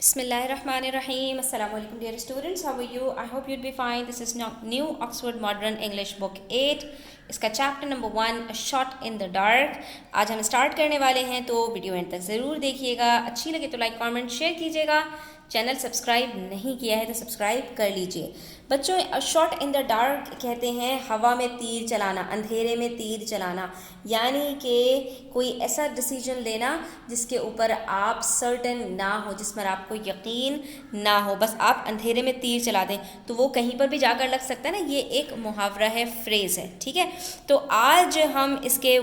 Bismillahirrahmanirrahim. Assalamu alaikum dear students. How are you? I hope you'd be fine. This is New Oxford Modern English Book 8. इसका chapter number 1 A Shot in the Dark. आज हम start करने वाले हैं, तो video and तक ज़रूर देखिएगा. अच्छी लगे तो लाइक कमेंट शेयर कीजिएगा. चैनल सब्सक्राइब नहीं किया है तो सब्सक्राइब कर लीजिए. बच्चों, a shot in the dark कहते हैं हवा में तीर चलाना, अंधेरे में तीर चलाना, यानी कि कोई ऐसा डिसीजन लेना जिसके ऊपर आप सर्टन ना हो, जिस पर आपको यकीन ना हो, बस आप अंधेरे में तीर चला दें तो वो कहीं पर भी जाकर लग सकता है ना. ये एक मुहावरा है, फ्रेज़ है. ठीक है, तो आज हम इसके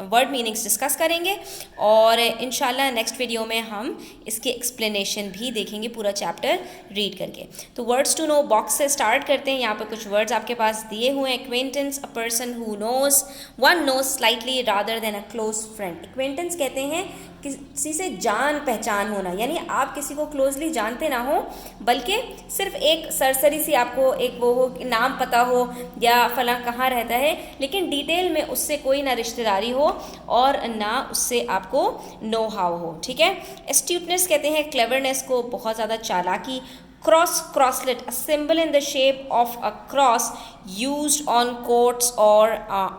वर्ड मीनिंग्स डिस्कस करेंगे और इंशाल्लाह नेक्स्ट वीडियो में हम इसके एक्सप्लेनेशन भी देखेंगे, पूरा चैप्टर रीड करके. तो वर्ड्स टू नो बॉक्स से स्टार्ट करते हैं. यहाँ पर कुछ वर्ड्स आपके पास दिए हुए हैं. Acquaintance, a person who knows, one knows slightly rather than a close friend. Acquaintance कहते हैं किसी से जान पहचान होना, यानी आप किसी को क्लोजली जानते ना हो, बल्कि सिर्फ एक सरसरी सी आपको एक वो हो, नाम पता हो या फला कहाँ रहता है, लेकिन डिटेल में उससे कोई ना रिश्तेदारी हो और ना उससे आपको नो हाउ हो. ठीक है. एस्ट्यूटनेस कहते हैं क्लेवरनेस को, बहुत ज़्यादा चालाकी. Cross, crosslet, a symbol in the shape of a cross used on coats और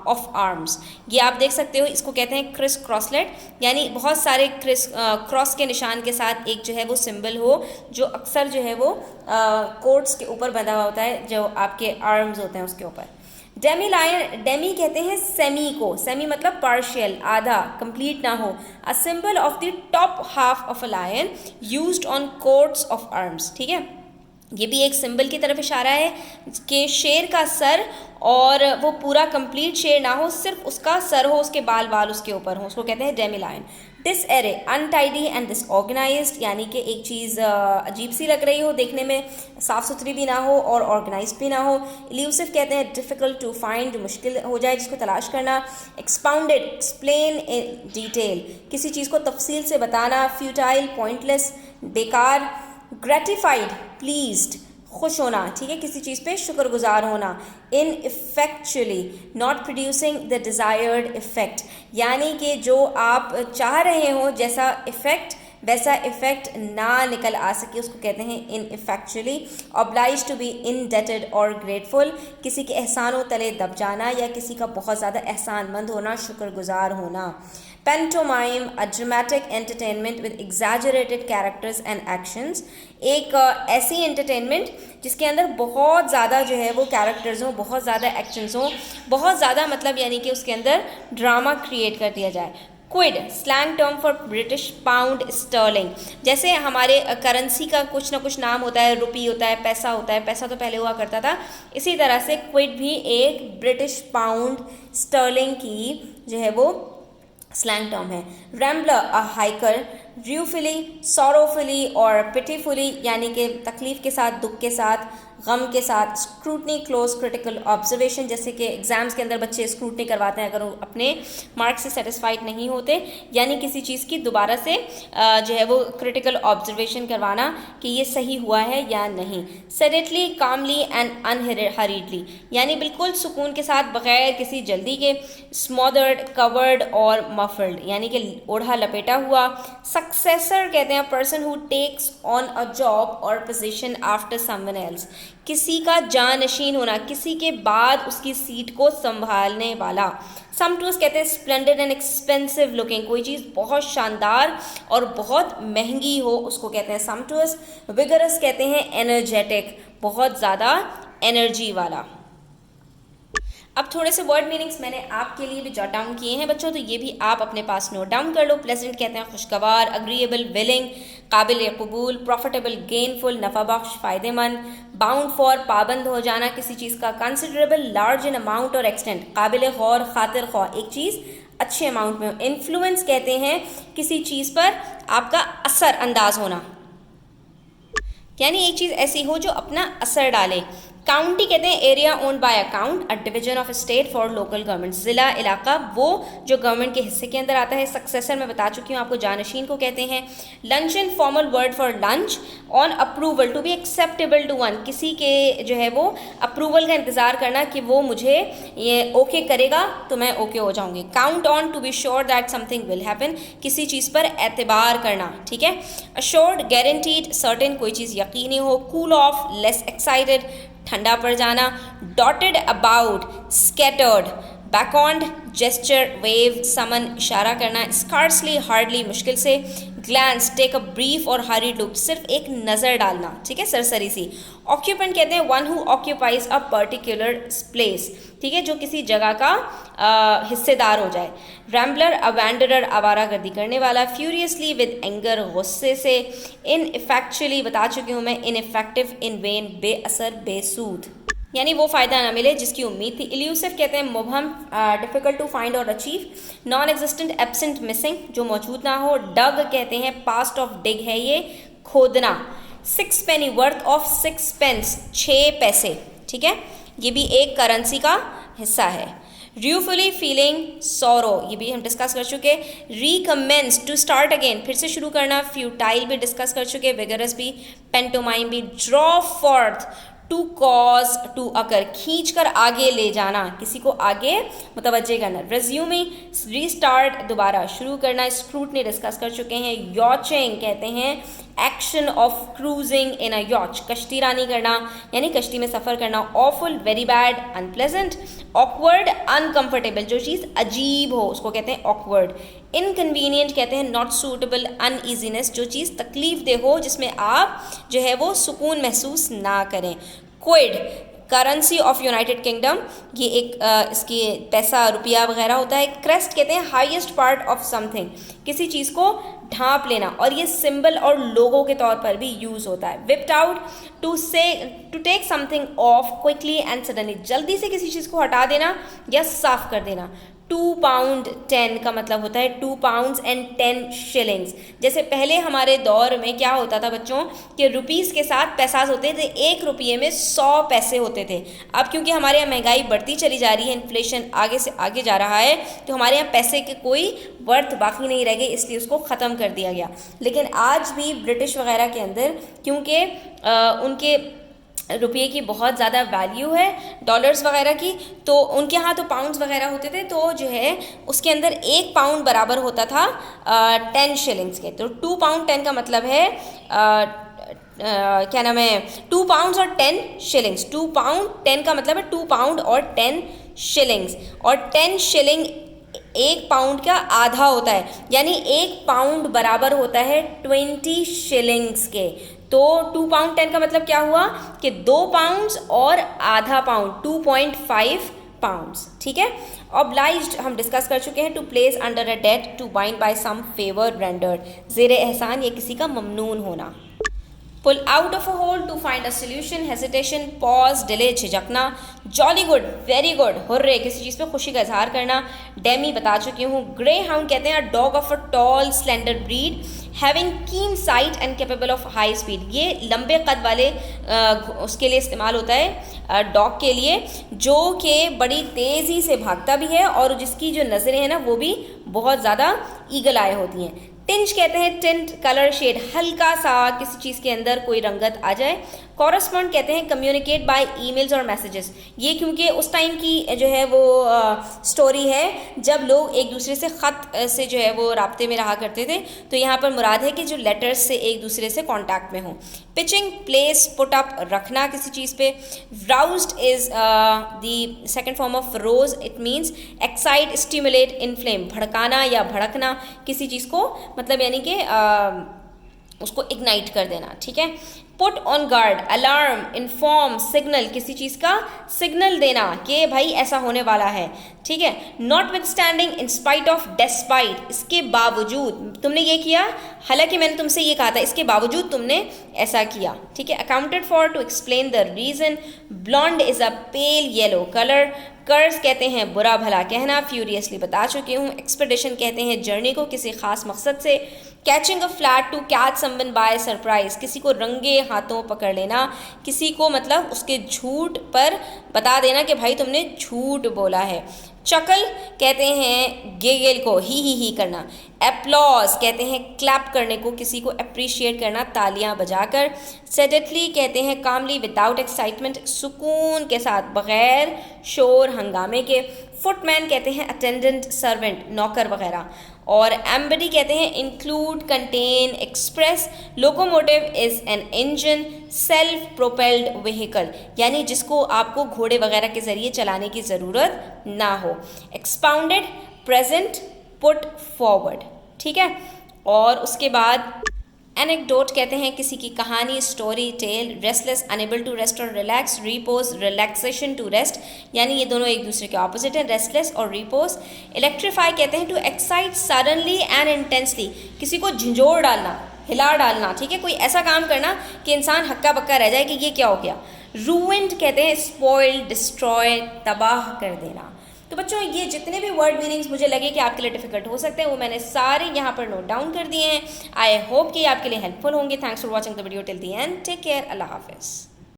ऑफ आर्म्स. ये आप देख सकते हो, इसको कहते हैं क्रिस क्रॉसलेट, यानी बहुत सारे क्रॉस के निशान के साथ एक जो है वो सिंबल हो, जो अक्सर जो है वो कोट्स के ऊपर बंधा हुआ होता है, जो आपके आर्म्स होते हैं उसके ऊपर. डेमी लायन, डेमी कहते हैं सेमी को, सेमी मतलब पार्शियल, आधा, कंप्लीट ना हो. A symbol of the top half of a lion used on coats of arms. ठीक है, ये भी एक सिंबल की तरफ इशारा है कि शेर का सर और वो पूरा कंप्लीट शेर ना हो, सिर्फ उसका सर हो, उसके बाल उसके ऊपर हो, उसको कहते हैं demi lion. Disarray, untidy and disorganised, यानी कि एक चीज़ अजीब सी लग रही हो, देखने में साफ़ सुथरी भी ना हो और ऑर्गेनाइज्ड भी ना हो. इल्यूसिव कहते हैं डिफ़िकल्ट टू फाइंड, जो मुश्किल हो जाए जिसको तलाश करना. एक्सपाउंडेड, एक्सप्लेन इन डिटेल, किसी चीज़ को तफसील से बताना. फ्यूटाइल, पॉइंटलेस, बेकार. ग्रेटिफाइड, प्लीज्ड, खुश होना. ठीक है, किसी चीज़ पे शुक्रगुजार होना. Ineffectually, not producing the desired effect, यानी कि जो आप चाह रहे हो जैसा इफ़ेक्ट, वैसा इफ़ेक्ट ना निकल आ सके, उसको कहते हैं इनइफेक्चुअली. ऑब्लाइज टू बी इनडेटेड और ग्रेटफुल, किसी के एहसानों तले दब जाना या किसी का बहुत ज़्यादा एहसानमंद होना, शुक्रगुजार होना. Pantomime, a dramatic entertainment with exaggerated characters and actions, एक ऐसी एंटरटेनमेंट जिसके अंदर बहुत ज़्यादा जो है वो कैरेक्टर्स हों, बहुत ज़्यादा एक्शंस हों, बहुत ज़्यादा मतलब यानी कि उसके अंदर ड्रामा क्रिएट कर दिया जाए. Quid, slang term for British pound sterling, जैसे हमारे करेंसी का कुछ ना कुछ नाम होता है, रुपी होता है, पैसा होता है, पैसा तो पहले हुआ करता था, इसी तरह से क्विड भी एक ब्रिटिश पाउंड स्टर्लिंग की जो है वो स्लैंग टर्म है. रैम्बलर, अ हाइकर. र्यूफुली, सॉरोफुली और पिटीफुली, यानी कि तकलीफ के साथ, दुख के साथ, गम के साथ. स्क्रूटनी, क्लोज क्रिटिकल ऑब्जर्वेशन, जैसे कि एग्जाम्स के अंदर बच्चे स्क्रूटनी करवाते हैं अगर वो अपने मार्क्स से सेटिस्फाइड नहीं होते, यानी किसी चीज़ की दोबारा से जो है वो क्रिटिकल ऑब्जर्वेशन करवाना कि ये सही हुआ है या नहीं. सेडेटली, कामली एंड अनहरीडली, यानी बिल्कुल सुकून के साथ, बगैर किसी जल्दी के. स्मॉदर्ड, कवर्ड और मफल्ड, यानी कि ओढ़ा लपेटा हुआ. सक्सेसर कहते हैं person who takes on a job और पोजीशन आफ्टर समवन एल्स, किसी का जानशीन होना, किसी के बाद उसकी सीट को संभालने वाला. समटूस कहते हैं स्प्लेंडेड एंड एक्सपेंसिव लुकिंग, कोई चीज़ बहुत शानदार और बहुत महंगी हो उसको कहते हैं समटूस. विगरस कहते हैं एनर्जेटिक, बहुत ज़्यादा एनर्जी वाला. अब थोड़े से वर्ड मीनिंग्स मैंने आपके लिए भी जॉट डाउन किए हैं बच्चों, तो ये भी आप अपने पास नोट डाउन कर लो. प्लेजेंट कहते हैं खुशगवार, अग्रीएबल, विलिंग, काबिल कबूल. प्रॉफिटेबल, गेनफुल, नफ़ाबख्श, फ़ायदेमंद. बाउंड फॉर, पाबंद हो जाना किसी चीज़ का. कंसिडरेबल, लार्ज इन अमाउंट और एक्सटेंट, काबिल गौर, खातिर ख्वाह, एक चीज़ अच्छे अमाउंट में. इन्फ्लुएंस कहते हैं किसी चीज़ पर आपका असर अंदाज होना, यानी एक चीज़ ऐसी हो जो अपना असर डाले. काउंटी कहते हैं area owned by a count, a division of state for local government. ज़िला, इलाका, वो जो गवर्नमेंट के हिस्से के अंदर आता है. सक्सेसर मैं बता चुकी हूँ आपको, जानशीन को कहते हैं. Lunch, formal word for lunch on approval, to be acceptable to one, किसी के जो है वो अप्रूवल का इंतज़ार करना कि वो मुझे ये ओके करेगा तो मैं ओके हो जाऊंगी। Count on, to be sure that something will happen, किसी चीज़ पर एतबार करना, ठीक है। अश्योर्ड, गारंटीड, सर्टेन, कोई चीज़ यकीनी हो। कूल ऑफ, लेस एक्साइटेड, ठंडा पड़ जाना। Dotted about, scattered. Beckoned, gesture, wave, summon, इशारा करना। स्कार्सली, हार्डली, मुश्किल से। ग्लैंस, टेक अ ब्रीफ और हरीड लुक, सिर्फ एक नज़र डालना, ठीक है, सरसरी सी। ऑक्यूपेंट कहते हैं one who occupies a particular place, ठीक है, जो किसी जगह का हिस्सेदार हो जाए। रैम्बलर, अ वैंडरर, आवारागर्दी करने वाला। फ्यूरियसली, विद एंगर, गुस्से से। इनइफेक्चुअली, बता चुकी हूँ मैं, इनइफेक्टिव, इन वेन, बेअसर, बेसूद, यानी वो फ़ायदा ना मिले जिसकी उम्मीद थी। इल्यूसिव कहते हैं मुबहम, डिफ़िकल्ट टू फाइंड और achieve. Non existent, absent, missing, जो मौजूद ना हो। डग कहते हैं पास्ट ऑफ डिग है ये, खोदना। 6 पेनी, वर्थ ऑफ 6 पेंस, 6 पैसे, ठीक है, ये भी एक करेंसी का हिस्सा है। र्यूफुली, फीलिंग सॉरो, ये भी हम डिस्कस कर चुके। रिकमेंस, टू स्टार्ट अगेन, फिर से शुरू करना। फ्यूटाइल भी डिस्कस कर चुके, विगरस भी, पेंटोमाइम भी। Draw forth, to cause, to occur, खींच कर आगे ले जाना, किसी को आगे मुतवज्जे करना। रिज्यूमी, रीस्टार्ट, दोबारा शुरू करना। स्क्रूटनी डिस्कस कर चुके हैं। यॉचिंग कहते हैं एक्शन ऑफ क्रूजिंग इन अ यॉच, कश्ती रानी करना, यानी कश्ती में सफ़र करना। Awful, very bad, unpleasant. Awkward, uncomfortable, जो चीज़ अजीब हो उसको कहते हैं ऑकवर्ड। इनकन्वीनियंट कहते हैं नॉट सूटेबल, अनईजीनेस, जो चीज़ तकलीफ दे हो, जिसमें आप जो है वो सुकून महसूस ना करें। Quid, currency of United Kingdom, ये एक इसकी पैसा, रुपया वगैरह होता है। क्रेस्ट कहते हैं हाईएस्ट पार्ट ऑफ समथिंग, किसी चीज़ को ढांप लेना, और ये सिंबल और लोगो के तौर पर भी यूज़ होता है। Whipped out, to take something off quickly and suddenly, जल्दी से किसी चीज़ को हटा देना या साफ कर देना। 2 पाउंड 10 का मतलब होता है 2 पाउंड्स एंड 10 शिलिंग्स। जैसे पहले हमारे दौर में क्या होता था बच्चों कि रुपीज़ के साथ पैसाज होते थे, 1 रुपये में 100 पैसे होते थे। अब क्योंकि हमारे यहाँ महंगाई बढ़ती चली जा रही है, इन्फ्लेशन आगे से आगे जा रहा है, तो हमारे यहाँ पैसे के कोई वर्थ बाकी नहीं रह गए, इसलिए उसको ख़त्म कर दिया गया। लेकिन आज भी ब्रिटिश वगैरह के अंदर क्योंकि उनके रुपये की बहुत ज़्यादा वैल्यू है, डॉलर्स वगैरह की, तो उनके यहाँ तो पाउंड्स वगैरह होते थे, तो जो है उसके अंदर 1 पाउंड बराबर होता था 10 शिलिंग्स के। तो 2 पाउंड 10 का मतलब है क्या नाम है, 2 पाउंड्स और 10 शिलिंग्स। 2 पाउंड 10 का मतलब है 2 पाउंड और 10 शिलिंग्स, और 10 शिलिंग 1 पाउंड का आधा होता है, यानी 1 पाउंड बराबर होता है 20 शिलिंग्स के। तो 2 पाउंड 10 का मतलब क्या हुआ कि 2 पाउंड्स और आधा पाउंड, 2.5 पाउंड्स, ठीक है। ऑब्लाइज्ड हम डिस्कस कर चुके हैं, to place under a debt, to bind by some favour rendered, ज़ेर एहसान, ये किसी का ममनून होना। Pull out of a hole, to find a solution, hesitation, pause, delay, झिझकना। Jolly good, very good, hurray, किसी चीज़ पे खुशी का इजहार करना। डेमी बता चुकी हूँ। ग्रे हाउंड कहते हैं dog of a tall slender breed, having keen sight and capable of high speed, ये लंबे कद वाले उसके लिए इस्तेमाल होता है, डॉग के लिए, जो कि बड़ी तेज़ी से भागता भी है और जिसकी जो नज़रें हैं ना वो भी बहुत ज़्यादा ईगल आई होती हैं। टिंज कहते हैं टिंट, कलर, शेड, हल्का सा किसी चीज़ के अंदर कोई रंगत आ जाए। कॉरस्पॉन्ड कहते हैं कम्युनिकेट बाय ईमेल्स और मैसेजेस, ये क्योंकि उस टाइम की जो है वो स्टोरी है जब लोग एक दूसरे से ख़त से जो है वो राब्ते में रहा करते थे, तो यहाँ पर मुराद है कि जो लेटर्स से एक दूसरे से कॉन्टैक्ट में हों। पिचिंग, प्लेस, पुट अप, रखना किसी चीज़ पे। Roused is the second form of rose, it means excite, stimulate, inflame, भड़काना या भड़कना किसी चीज़ को, मतलब यानी कि उसको इग्नाइट कर देना, ठीक है। Put on guard, alarm, inform, signal, किसी चीज़ का सिग्नल देना कि भाई ऐसा होने वाला है, ठीक है। Not with standing, in spite of, despite, इसके बावजूद तुमने ये किया, हालांकि मैंने तुमसे ये कहा था, इसके बावजूद तुमने ऐसा किया, ठीक है। Accounted for, to explain the reason. Blonde is a pale yellow colour. कर्ज कहते हैं बुरा भला कहना, फ्यूरियसली बता चुकी हूँ। एक्सपेडिशन कहते हैं जर्नी को किसी खास मकसद से। Catching a flat to catch someone by surprise, किसी को रंगे हाथों पकड़ लेना, किसी को मतलब उसके झूठ पर बता देना कि भाई तुमने झूठ बोला है। चकल कहते हैं गिगल को, ही करना। एप्लॉज कहते हैं क्लैप करने को, किसी को अप्रिशिएट करना तालियां बजाकर। सेडेटली कहते हैं कामली विदाउट एक्साइटमेंट, सुकून के साथ बगैर शोर हंगामे के। फुटमैन कहते हैं अटेंडेंट, सर्वेंट, नौकर वगैरह। और एम्बडी कहते हैं include, contain, express. Locomotive is an engine, self propelled vehicle, यानी जिसको आपको घोड़े वगैरह के ज़रिए चलाने की ज़रूरत ना हो। एक्सपाउंडेड, प्रेजेंट, पुट फॉरवर्ड, ठीक है। और उसके बाद एनेक्डोट कहते हैं किसी की कहानी, story, tale. Restless, unable to rest और relax. Repose, relaxation to rest, यानी ये दोनों एक दूसरे के ऑपोजिट हैं, रेस्टलेस और रिपोज। इलेक्ट्रीफाई कहते हैं to excite suddenly and intensely, किसी को झंझोर डालना, हिला डालना, ठीक है, कोई ऐसा काम करना कि इंसान हक्का बक्का रह जाए कि ये क्या हो गया। रूइंड कहते हैं स्पॉइल्ड, डिस्ट्रॉय, तबाह कर देना। तो बच्चों ये जितने भी वर्ड मीनिंग्स मुझे लगे कि आपके लिए डिफिकल्ट हो सकते हैं वो मैंने सारे यहाँ पर नोट डाउन कर दिए हैं। आई होप कि आपके लिए हेल्पफुल होंगे। Thanks for watching the video till the end. Take care. अल्लाह हाफिज़।